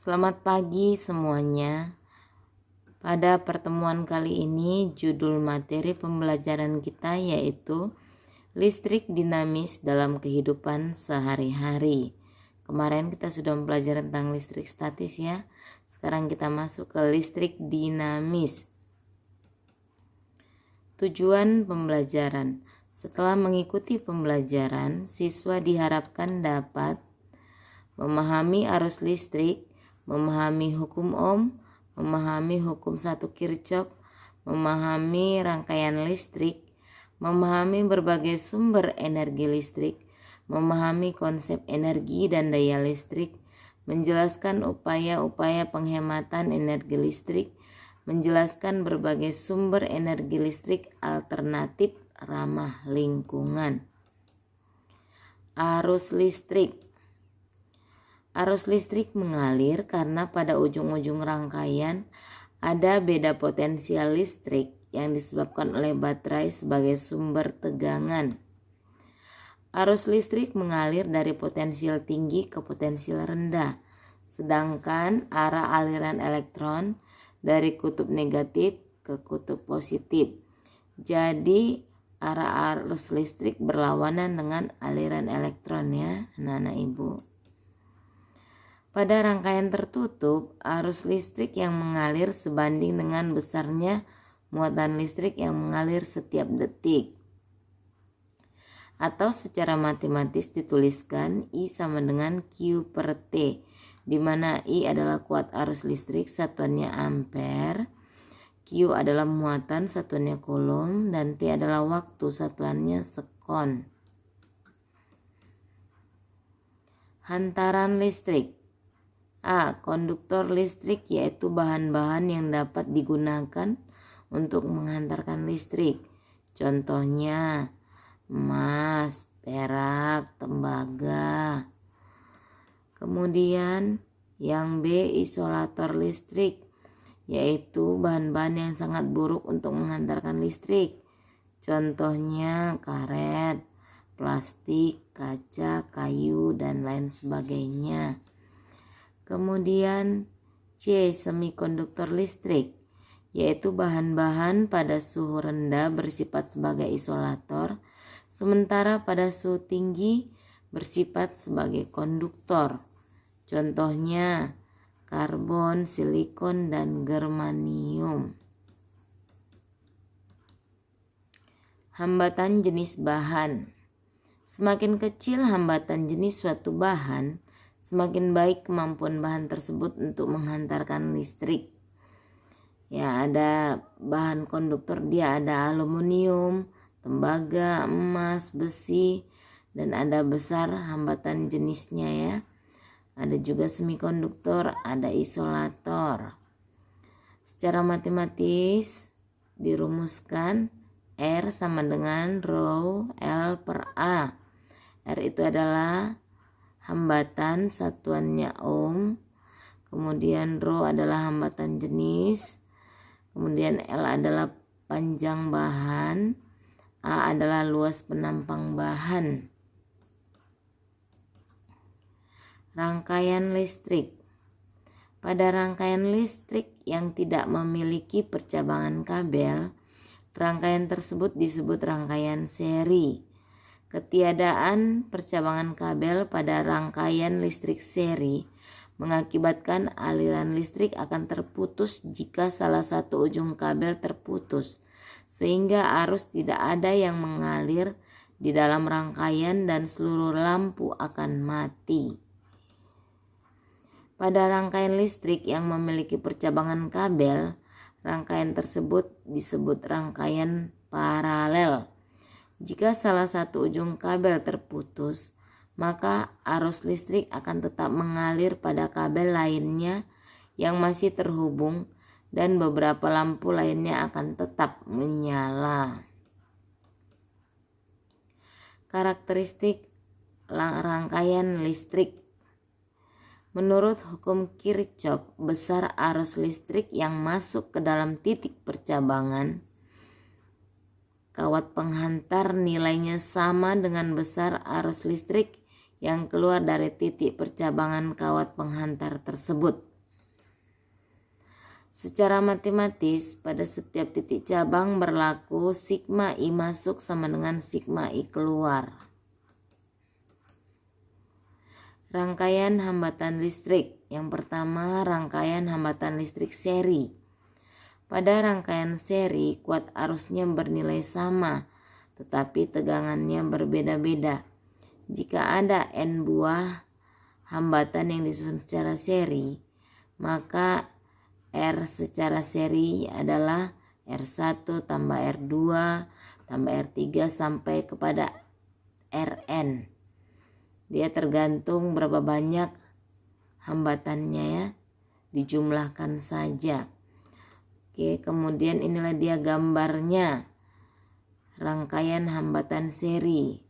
Selamat pagi semuanya. Pada pertemuan kali ini judul materi pembelajaran kita yaitu listrik dinamis dalam kehidupan sehari-hari. Kemarin kita sudah mempelajari tentang listrik statis ya. Sekarang kita masuk ke listrik dinamis. Tujuan pembelajaran. Setelah mengikuti pembelajaran, siswa diharapkan dapat memahami arus listrik, memahami hukum Ohm, memahami hukum 1 Kirchhoff, memahami rangkaian listrik, memahami berbagai sumber energi listrik, memahami konsep energi dan daya listrik, menjelaskan upaya-upaya penghematan energi listrik, menjelaskan berbagai sumber energi listrik alternatif ramah lingkungan. Arus listrik. Arus listrik mengalir karena pada ujung-ujung rangkaian ada beda potensial listrik yang disebabkan oleh baterai sebagai sumber tegangan. Arus listrik mengalir dari potensial tinggi ke potensial rendah, sedangkan arah aliran elektron dari kutub negatif ke kutub positif. Jadi arah arus listrik berlawanan dengan aliran elektron ya anak-anak ibu. Pada rangkaian tertutup, arus listrik yang mengalir sebanding dengan besarnya muatan listrik yang mengalir setiap detik. Atau secara matematis dituliskan I sama dengan Q per T, di mana I adalah kuat arus listrik satuannya ampere, Q adalah muatan satuannya coulomb, dan T adalah waktu satuannya sekon. Hantaran listrik. A. Konduktor listrik yaitu bahan-bahan yang dapat digunakan untuk menghantarkan listrik. Contohnya emas, perak, tembaga. Kemudian yang B. Isolator listrik yaitu bahan-bahan yang sangat buruk untuk menghantarkan listrik. Contohnya karet, plastik, kaca, kayu, dan lain sebagainya. Kemudian C. Semikonduktor listrik yaitu bahan-bahan pada suhu rendah bersifat sebagai isolator, sementara pada suhu tinggi bersifat sebagai konduktor. Contohnya karbon, silikon, dan germanium. Hambatan jenis bahan. Semakin kecil hambatan jenis suatu bahan, semakin baik kemampuan bahan tersebut untuk menghantarkan listrik. Ya, ada bahan konduktor, dia ada aluminium, tembaga, emas, besi, dan ada besar hambatan jenisnya ya. Ada juga semikonduktor, ada isolator. Secara matematis dirumuskan R sama dengan rho L per A. R itu adalah hambatan satuannya ohm, kemudian rho adalah hambatan jenis, kemudian L adalah panjang bahan, A adalah luas penampang bahan. Rangkaian listrik. Pada rangkaian listrik yang tidak memiliki percabangan kabel, rangkaian tersebut disebut rangkaian seri. Ketiadaan percabangan kabel pada rangkaian listrik seri mengakibatkan aliran listrik akan terputus jika salah satu ujung kabel terputus, sehingga arus tidak ada yang mengalir di dalam rangkaian dan seluruh lampu akan mati. Pada rangkaian listrik yang memiliki percabangan kabel, rangkaian tersebut disebut rangkaian paralel. Jika salah satu ujung kabel terputus, maka arus listrik akan tetap mengalir pada kabel lainnya yang masih terhubung dan beberapa lampu lainnya akan tetap menyala. Karakteristik rangkaian listrik. Menurut hukum Kirchhoff, besar arus listrik yang masuk ke dalam titik percabangan kawat penghantar nilainya sama dengan besar arus listrik yang keluar dari titik percabangan kawat penghantar tersebut. Secara matematis, pada setiap titik cabang berlaku sigma I masuk sama dengan sigma I keluar. Rangkaian hambatan listrik. Yang pertama, rangkaian hambatan listrik seri. Pada rangkaian seri, kuat arusnya bernilai sama, tetapi tegangannya berbeda-beda. Jika ada N buah hambatan yang disusun secara seri, maka R secara seri adalah R1 tambah R2 tambah R3 sampai kepada Rn. Dia tergantung berapa banyak hambatannya ya, dijumlahkan saja. Oke, kemudian inilah dia gambarnya rangkaian hambatan seri.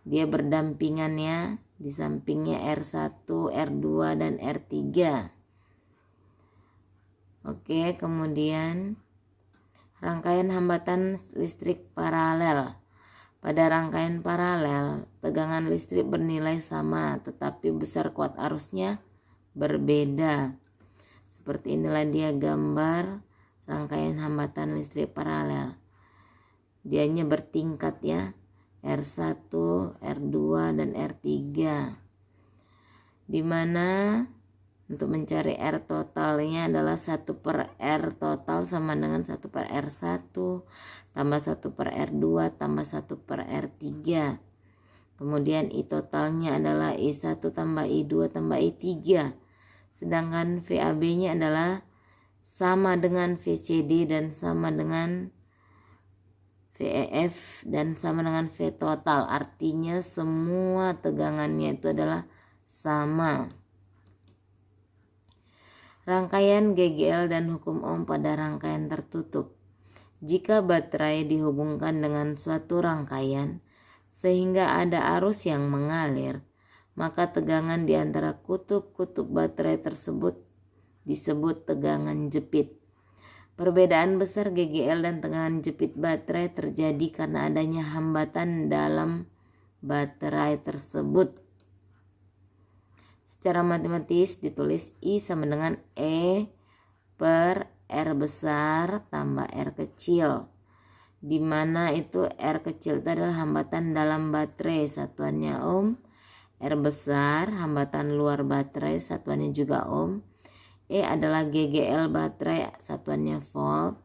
Dia berdampingan ya, di sampingnya R1, R2 dan R3. Oke, kemudian rangkaian hambatan listrik paralel. Pada rangkaian paralel, tegangan listrik bernilai sama, tetapi besar kuat arusnya berbeda. Seperti inilah dia gambar rangkaian hambatan listrik paralel. Dianya bertingkat ya, R1, R2, dan R3. Dimana untuk mencari R totalnya adalah 1 per R total sama dengan 1 per R1 tambah 1 per R2 tambah 1 per R3. Kemudian I totalnya adalah I1 tambah I2 tambah I3. Sedangkan VAB nya adalah sama dengan VCD dan sama dengan VEF dan sama dengan V total. Artinya semua tegangannya itu adalah sama. Rangkaian GGL dan hukum Ohm pada rangkaian tertutup. Jika baterai dihubungkan dengan suatu rangkaian sehingga ada arus yang mengalir, maka tegangan di antara kutub-kutub baterai tersebut disebut tegangan jepit. Perbedaan besar GGL dan tegangan jepit baterai terjadi karena adanya hambatan dalam baterai tersebut. Secara matematis ditulis I sama dengan E per R besar tambah R kecil, di mana itu R kecil itu adalah hambatan dalam baterai, satuannya ohm. R besar hambatan luar baterai, satuannya juga ohm. E adalah GGL baterai, satuannya volt.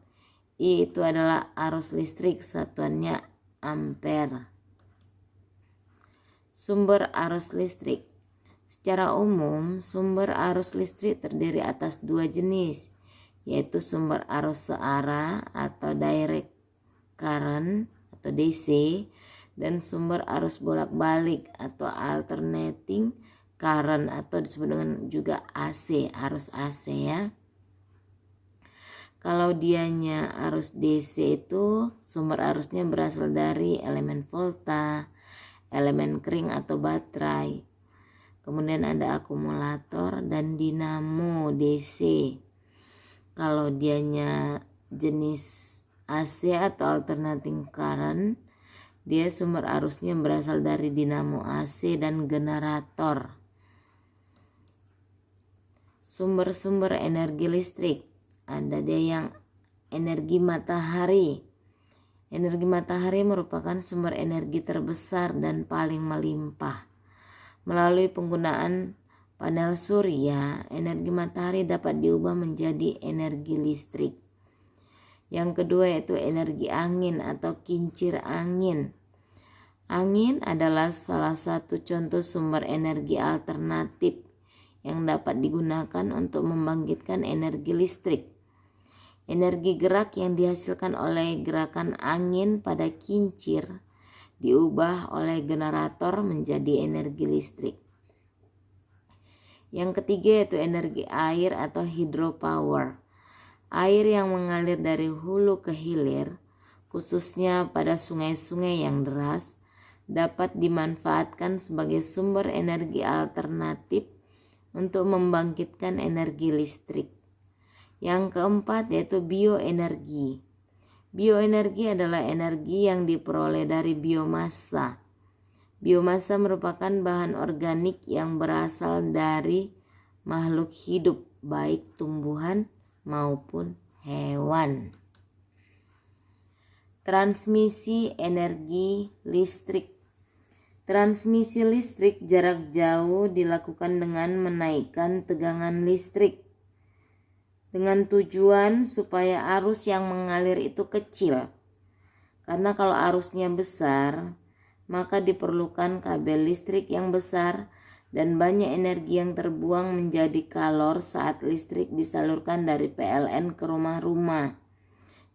I itu adalah arus listrik, satuannya ampere. Sumber arus listrik. Secara umum, sumber arus listrik terdiri atas dua jenis, yaitu sumber arus searah atau direct current atau DC dan sumber arus bolak-balik atau alternating current atau disebut dengan juga AC, arus AC ya. Kalau dianya arus DC itu sumber arusnya berasal dari elemen volta, elemen kering atau baterai. Kemudian ada akumulator dan dinamo DC. Kalau dianya jenis AC atau alternating current, dia sumber arusnya berasal dari dinamo AC dan generator. Sumber-sumber energi listrik. Ada dia yang energi matahari. Energi matahari merupakan sumber energi terbesar dan paling melimpah. Melalui penggunaan panel surya, energi matahari dapat diubah menjadi energi listrik. Yang kedua yaitu energi angin atau kincir angin. Angin adalah salah satu contoh sumber energi alternatif yang dapat digunakan untuk membangkitkan energi listrik. Energi gerak yang dihasilkan oleh gerakan angin pada kincir diubah oleh generator menjadi energi listrik. Yang ketiga yaitu energi air atau hydropower. Air yang mengalir dari hulu ke hilir, khususnya pada sungai-sungai yang deras, dapat dimanfaatkan sebagai sumber energi alternatif untuk membangkitkan energi listrik. Yang keempat yaitu bioenergi. Bioenergi adalah energi yang diperoleh dari biomassa. Biomassa merupakan bahan organik yang berasal dari makhluk hidup, baik tumbuhan maupun hewan. Transmisi energi listrik. Transmisi listrik jarak jauh dilakukan dengan menaikkan tegangan listrik dengan tujuan supaya arus yang mengalir itu kecil. Karena kalau arusnya besar, maka diperlukan kabel listrik yang besar dan banyak energi yang terbuang menjadi kalor saat listrik disalurkan dari PLN ke rumah-rumah.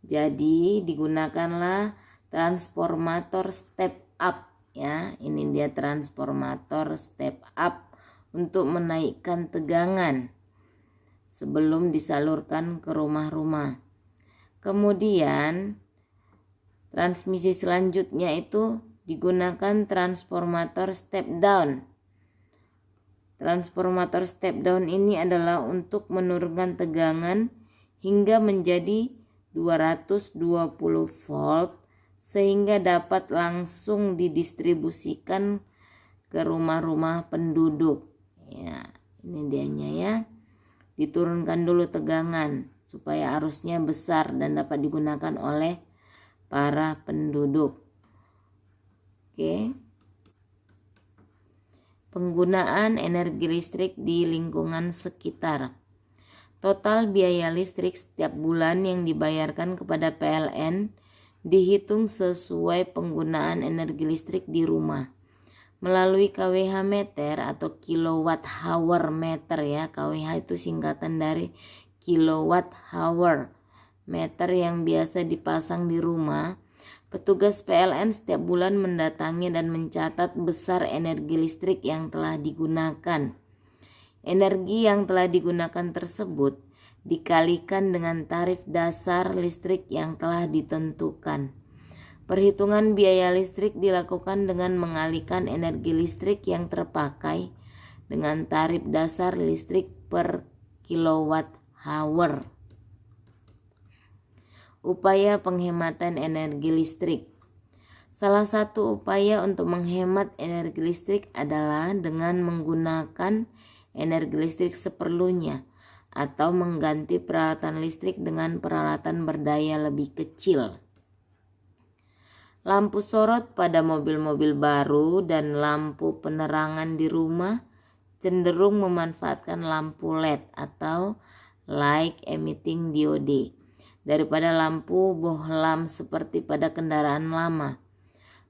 Jadi digunakanlah transformator step up ya. Ini dia transformator step up untuk menaikkan tegangan sebelum disalurkan ke rumah-rumah. Kemudian transmisi selanjutnya itu digunakan transformator step down. Transformator step down ini adalah untuk menurunkan tegangan hingga menjadi 220 volt sehingga dapat langsung didistribusikan ke rumah-rumah penduduk. Ya, ini dianya ya. Diturunkan dulu tegangan supaya arusnya besar dan dapat digunakan oleh para penduduk. Oke. Penggunaan energi listrik di lingkungan sekitar. Total biaya listrik setiap bulan yang dibayarkan kepada PLN dihitung sesuai penggunaan energi listrik di rumah melalui kWh meter atau kilowatt hour meter ya. kWh itu singkatan dari kilowatt hour meter yang biasa dipasang di rumah. Petugas PLN setiap bulan mendatangi dan mencatat besar energi listrik yang telah digunakan. Energi yang telah digunakan tersebut dikalikan dengan tarif dasar listrik yang telah ditentukan. Perhitungan biaya listrik dilakukan dengan mengalihkan energi listrik yang terpakai dengan tarif dasar listrik per kilowatt hour. Upaya penghematan energi listrik. Salah satu upaya untuk menghemat energi listrik adalah dengan menggunakan energi listrik seperlunya atau mengganti peralatan listrik dengan peralatan berdaya lebih kecil. Lampu sorot pada mobil-mobil baru dan lampu penerangan di rumah cenderung memanfaatkan lampu LED atau light emitting diode daripada lampu bohlam seperti pada kendaraan lama.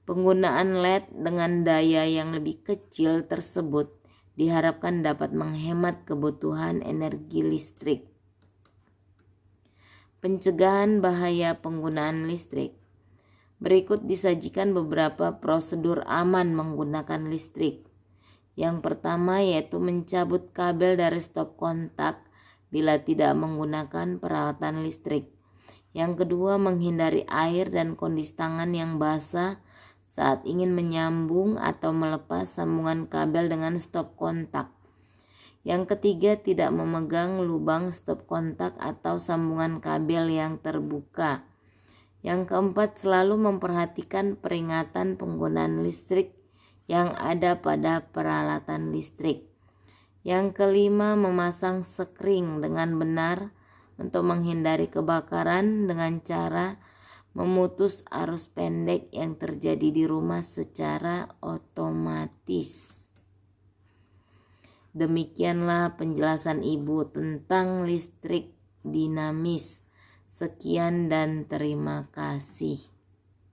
Penggunaan LED dengan daya yang lebih kecil tersebut diharapkan dapat menghemat kebutuhan energi listrik. Pencegahan bahaya penggunaan listrik. Berikut disajikan beberapa prosedur aman menggunakan listrik. Yang pertama yaitu mencabut kabel dari stop kontak bila tidak menggunakan peralatan listrik. Yang kedua, menghindari air dan kondisi tangan yang basah saat ingin menyambung atau melepas sambungan kabel dengan stop kontak. Yang ketiga, tidak memegang lubang stop kontak atau sambungan kabel yang terbuka. Yang keempat, selalu memperhatikan peringatan penggunaan listrik yang ada pada peralatan listrik. Yang kelima, memasang sekring dengan benar untuk menghindari kebakaran dengan cara memutus arus pendek yang terjadi di rumah secara otomatis. Demikianlah penjelasan Ibu tentang listrik dinamis. Sekian dan terima kasih.